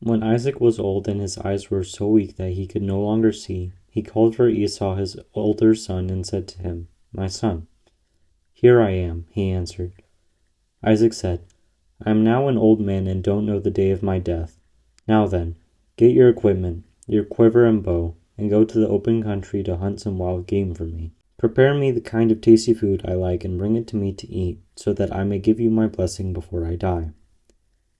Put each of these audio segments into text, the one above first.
When Isaac was old and his eyes were so weak that he could no longer see, he called for Esau his older son and said to him, "My son." "Here I am," he answered. Isaac said, "I am now an old man and don't know the day of my death. Now then, get your equipment, your quiver and bow, and go to the open country to hunt some wild game for me. Prepare me the kind of tasty food I like and bring it to me to eat, so that I may give you my blessing before I die."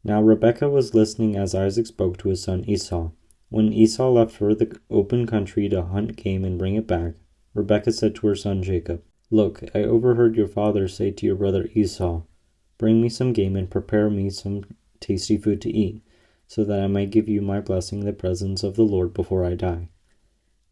Now Rebekah was listening as Isaac spoke to his son Esau. When Esau left for the open country to hunt game and bring it back, Rebekah said to her son Jacob, "Look, I overheard your father say to your brother Esau, 'Bring me some game and prepare me some tasty food to eat, so that I may give you my blessing in the presence of the Lord before I die.'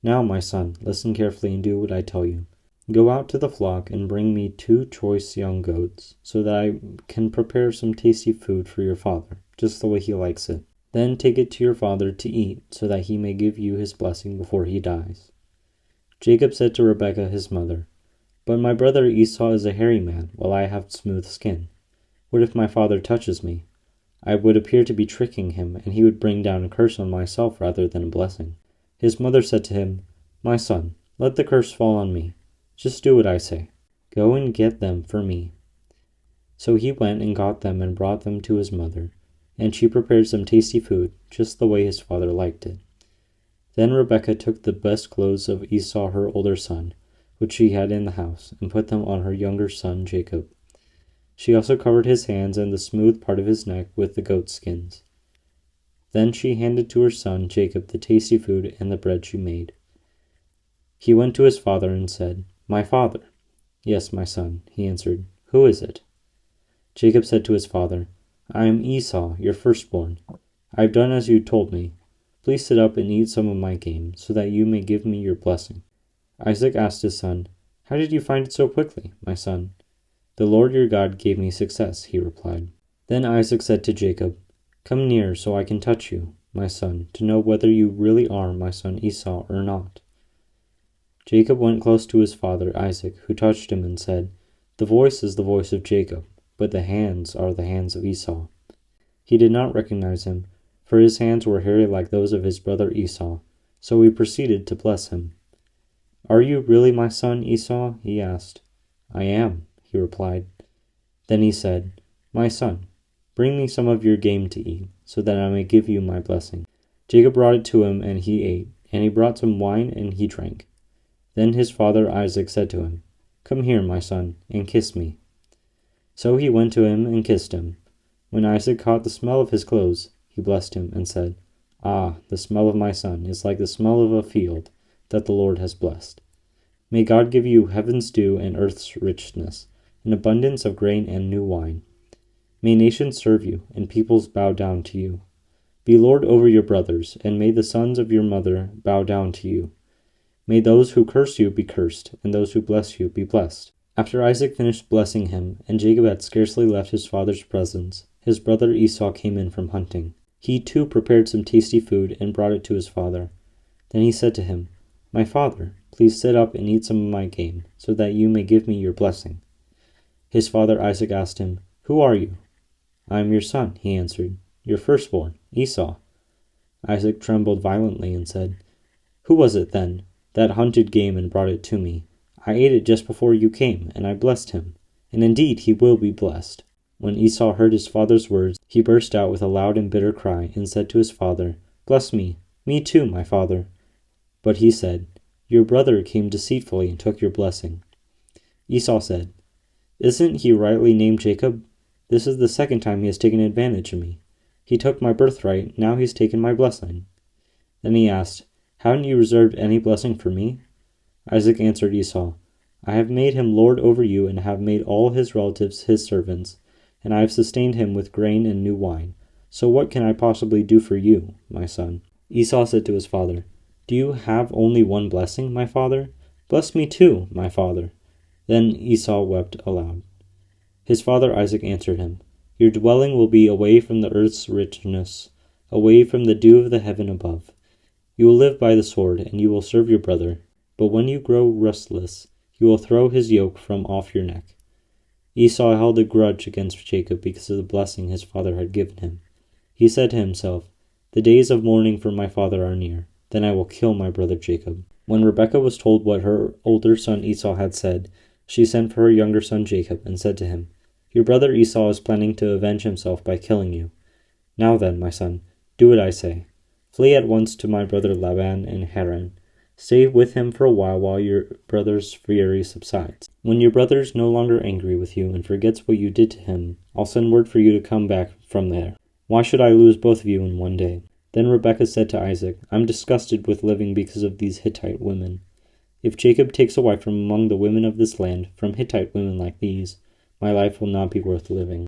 Now, my son, listen carefully and do what I tell you. Go out to the flock and bring me 2 choice young goats, so that I can prepare some tasty food for your father, just the way he likes it. Then take it to your father to eat, so that he may give you his blessing before he dies." Jacob said to Rebekah his mother, "But my brother Esau is a hairy man, while I have smooth skin. What if my father touches me? I would appear to be tricking him, and he would bring down a curse on myself rather than a blessing." His mother said to him, "My son, let the curse fall on me. Just do what I say. Go and get them for me." So he went and got them and brought them to his mother, and she prepared some tasty food, just the way his father liked it. Then Rebekah took the best clothes of Esau her older son, which she had in the house, and put them on her younger son Jacob. She also covered his hands and the smooth part of his neck with the goat skins. Then she handed to her son Jacob the tasty food and the bread she made. He went to his father and said, "My father." "Yes, my son," he answered. "Who is it?" Jacob said to his father, "I am Esau, your firstborn. I have done as you told me. Please sit up and eat some of my game, so that you may give me your blessing." Isaac asked his son, "How did you find it so quickly, my son?" "The Lord your God gave me success," he replied. Then Isaac said to Jacob, "Come near so I can touch you, my son, to know whether you really are my son Esau or not." Jacob went close to his father Isaac, who touched him and said, "The voice is the voice of Jacob, but the hands are the hands of Esau." He did not recognize him, for his hands were hairy like those of his brother Esau, so he proceeded to bless him. "Are you really my son Esau?" he asked. "I am," he replied. Then he said, "My son, bring me some of your game to eat, so that I may give you my blessing." Jacob brought it to him, and he ate, and he brought some wine, and he drank. Then his father Isaac said to him, "Come here, my son, and kiss me." So he went to him and kissed him. When Isaac caught the smell of his clothes, he blessed him and said, "Ah, the smell of my son is like the smell of a field that the Lord has blessed. May God give you heaven's dew and earth's richness, an abundance of grain and new wine. May nations serve you, and peoples bow down to you. Be Lord over your brothers, and may the sons of your mother bow down to you. May those who curse you be cursed, and those who bless you be blessed." After Isaac finished blessing him, and Jacob had scarcely left his father's presence, his brother Esau came in from hunting. He too prepared some tasty food and brought it to his father. Then he said to him, "My father, please sit up and eat some of my game, so that you may give me your blessing." His father Isaac asked him, "Who are you?" "I am your son," he answered, "your firstborn, Esau." Isaac trembled violently and said, "Who was it, then, that hunted game and brought it to me? I ate it just before you came, and I blessed him, and indeed he will be blessed." When Esau heard his father's words, he burst out with a loud and bitter cry, and said to his father, "Bless me too, my father." But he said, "Your brother came deceitfully and took your blessing." Esau said, "Isn't he rightly named Jacob? This is the second time he has taken advantage of me. He took my birthright, now he's taken my blessing." Then he asked, "Haven't you reserved any blessing for me?" Isaac answered Esau, "I have made him lord over you, and have made all his relatives his servants, and I have sustained him with grain and new wine. So what can I possibly do for you, my son?" Esau said to his father, "Do you have only one blessing, my father? Bless me too, my father." Then Esau wept aloud. His father Isaac answered him, "Your dwelling will be away from the earth's richness, away from the dew of the heaven above. You will live by the sword, and you will serve your brother. But when you grow restless, you will throw his yoke from off your neck." Esau held a grudge against Jacob because of the blessing his father had given him. He said to himself, The days of mourning for my father are near. Then I will kill my brother Jacob." When Rebekah was told what her older son Esau had said, she sent for her younger son Jacob and said to him, "Your brother Esau is planning to avenge himself by killing you. Now then, my son, do what I say. Flee at once to my brother Laban in Haran. Stay with him for a while your brother's fury subsides. When your brother is no longer angry with you and forgets what you did to him, I'll send word for you to come back from there. Why should I lose both of you in one day?" Then Rebekah said to Isaac, "I'm disgusted with living because of these Hittite women. If Jacob takes a wife from among the women of this land, from Hittite women like these, my life will not be worth living."